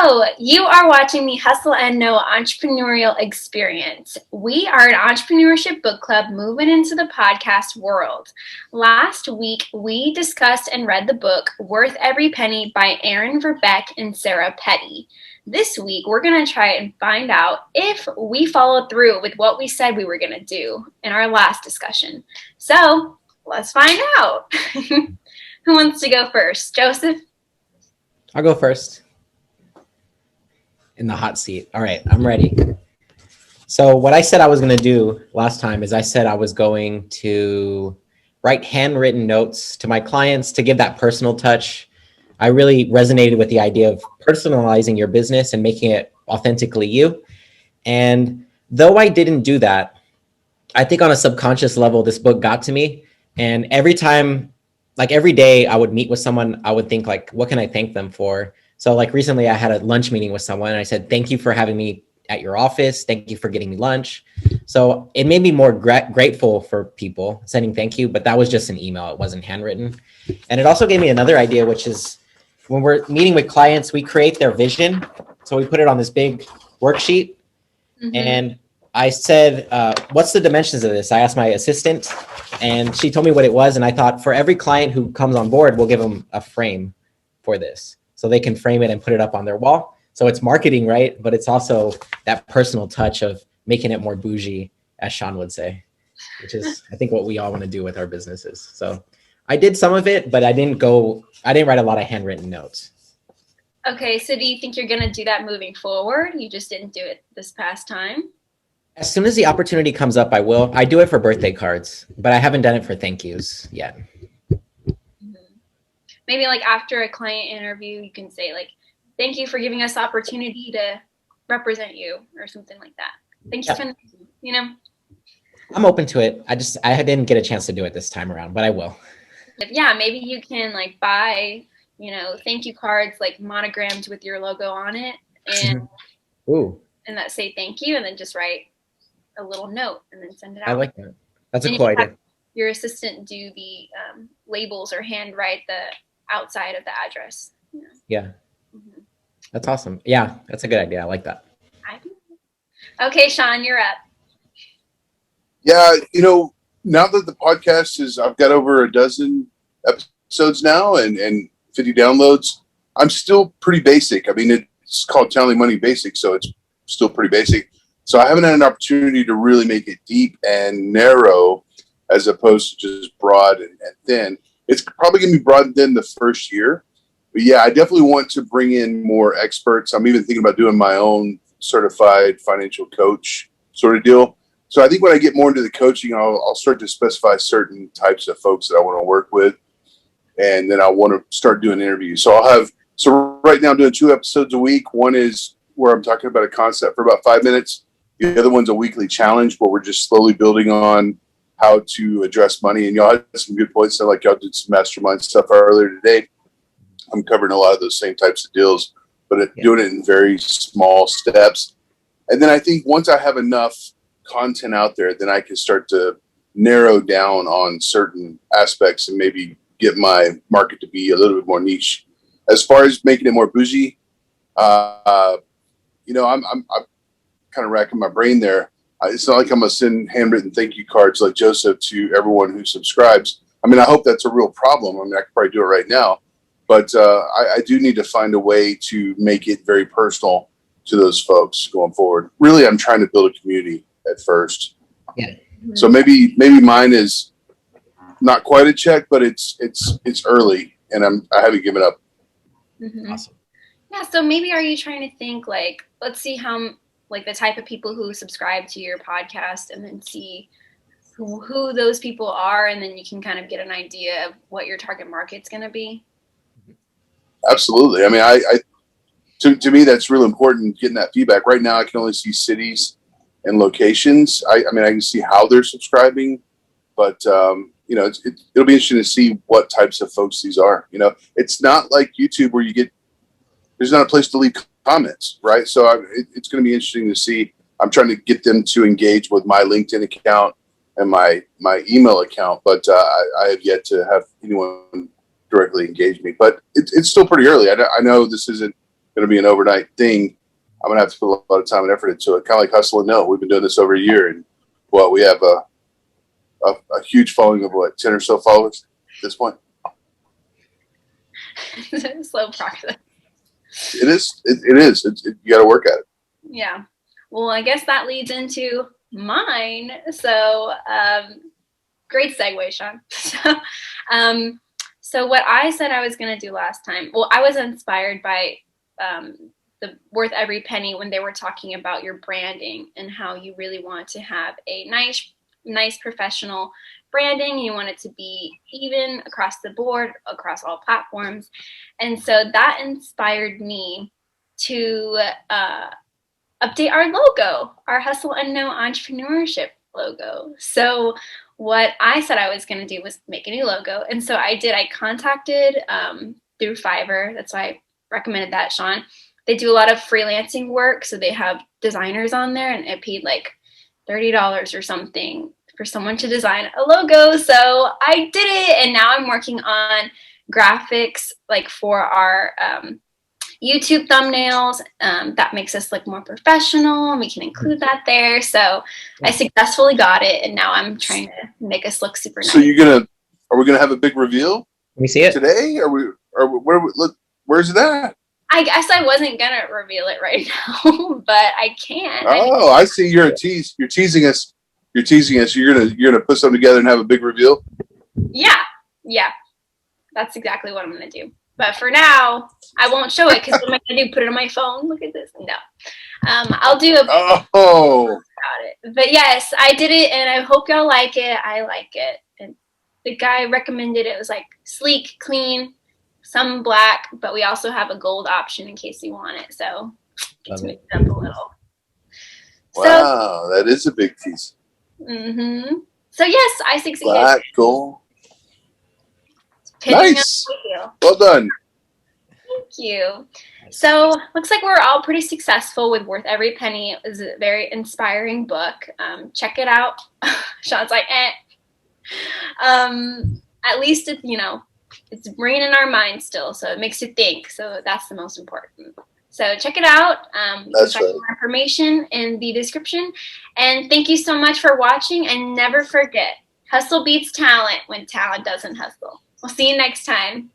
Hello, you are watching the Hustle and Know Entrepreneurial Experience. We are an entrepreneurship book club moving into the podcast world. Last week, we discussed and read the book Worth Every Penny by Aaron Verbeek and Sarah Petty. This week, we're going to try and find out if we followed through with what we said we were going to do in our last discussion. So, let's find out. Who wants to go first? Joseph? I'll go first. In the hot seat. All right, I'm ready. So what I said I was going to do last time is I said I was going to write handwritten notes to my clients to give that personal touch. I really resonated with the idea of personalizing your business and making it authentically you. And though I didn't do that, I think on a subconscious level, this book got to me. And every time, like every day I would meet with someone, I would think like, what can I thank them for? So like recently I had a lunch meeting with someone and I said, thank you for having me at your office. Thank you for getting me lunch. So it made me more grateful for people sending thank you, but that was just an email. It wasn't handwritten. And it also gave me another idea, which is when we're meeting with clients, we create their vision. So we put it on this big worksheet. Mm-hmm. And I said, what's the dimensions of this? I asked my assistant and she told me what it was. And I thought for every client who comes on board, we'll give them a frame for this so they can frame it and put it up on their wall. So it's marketing, right? But it's also that personal touch of making it more bougie, as Shawn would say, which is, I think, what we all want to do with our businesses. So I did some of it, but I didn't write a lot of handwritten notes. Okay, so do you think you're going to do that moving forward? You just didn't do it this past time? As soon as the opportunity comes up, I will. I do it for birthday cards, but I haven't done it for thank yous yet. Maybe like after a client interview, you can say like, thank you for giving us the opportunity to represent you or something like that. Thank you for, you know. I'm open to it. I didn't get a chance to do it this time around, but I will. Yeah, maybe you can like buy, thank you cards like monogrammed with your logo on it and and that say thank you and then just write a little note and then send it out. I like that. That's a cool idea. Your assistant do the labels or handwrite the outside of the address. Yeah. Mm-hmm. That's awesome. Yeah, that's a good idea. I like that. Okay, Shawn, you're up. Yeah, now that the podcast I've got over a dozen episodes now and 50 downloads, I'm still pretty basic. I mean, it's called Townley Money Basics, so it's still pretty basic. So I haven't had an opportunity to really make it deep and narrow as opposed to just broad and thin. It's probably going to be broad and thin the first year. But yeah, I definitely want to bring in more experts. I'm even thinking about doing my own certified financial coach sort of deal. So I think when I get more into the coaching, I'll start to specify certain types of folks that I want to work with. And then I want to start doing interviews. So right now I'm doing 2 episodes a week. One is where I'm talking about a concept for about 5 minutes. The other one's a weekly challenge where we're just slowly building on how to address money. And y'all had some good points. So like y'all did some mastermind stuff earlier today. I'm covering a lot of those same types of deals, but doing it in very small steps. And then I think once I have enough content out there, then I can start to narrow down on certain aspects and maybe get my market to be a little bit more niche. As far as making it more bougie, I'm kind of racking my brain there. It's not like I'm going to send handwritten thank you cards like Joseph to everyone who subscribes. I mean, I hope that's a real problem. I mean, I could probably do it right now, but I do need to find a way to make it very personal to those folks going forward. Really, I'm trying to build a community at first. Yeah. So maybe mine is not quite a check, but it's early, and I haven't given up. Mm-hmm. Awesome. Yeah. So maybe are you trying to think like, let's see how like the type of people who subscribe to your podcast and then see who those people are. And then you can kind of get an idea of what your target market's going to be. Absolutely. I mean, to me, that's really important, getting that feedback. Right now, I can only see cities and locations. I mean, I can see how they're subscribing, but it'll be interesting to see what types of folks these are. It's not like YouTube where there's not a place to leave comments, right? So it's going to be interesting to see. I'm trying to get them to engage with my LinkedIn account and my email account, but I have yet to have anyone directly engage me. But it's still pretty early. I know this isn't going to be an overnight thing. I'm going to have to put a lot of time and effort into it. Kind of like Hustle and Know. We've been doing this over a year, and we have a huge following of 10 or so followers at this point. Slow process. It is. You got to work at it. Yeah. Well, I guess that leads into mine. So, great segue, Shawn. So what I said I was going to do last time, well, I was inspired by the Worth Every Penny when they were talking about your branding and how you really want to have a nice professional branding. You want it to be even across the board, across all platforms. And so that inspired me to update our logo, our Hustle and Know Entrepreneurship logo. So what I said I was going to do was make a new logo. And so I did. I contacted through Fiverr. That's why I recommended that, Shawn. They do a lot of freelancing work. So they have designers on there, and it paid like $30 or something for someone to design a logo. So I did it. And now I'm working on graphics like for our YouTube thumbnails. That makes us look more professional, and we can include that there. So I successfully got it, and now I'm trying to make us look super nice. So are we gonna have a big reveal? Let me see it today. Where's it at? I guess I wasn't gonna reveal it right now, but I can. Oh, I see. You're a tease. You're teasing us. You're gonna put something together and have a big reveal. Yeah. That's exactly what I'm gonna do. But for now, I won't show it because what am I gonna do? Put it on my phone? Look at this. No. I'll do a about it. But yes, I did it, and I hope y'all like it. I like it. And the guy recommended it was like sleek, clean, some black, but we also have a gold option in case you want it. So let's mix it up a little. Wow, that is a big tease. Mm-hmm. So yes, I succeeded. Black, gold. Nice. Well done. Thank you. So looks like we're all pretty successful with Worth Every Penny. It's a very inspiring book. Check it out. Shawn's like, at least it's brain in our mind still, so it makes you think. So that's the most important. So check it out. That's right. More information in the description. And thank you so much for watching. And never forget, hustle beats talent when talent doesn't hustle. We'll see you next time.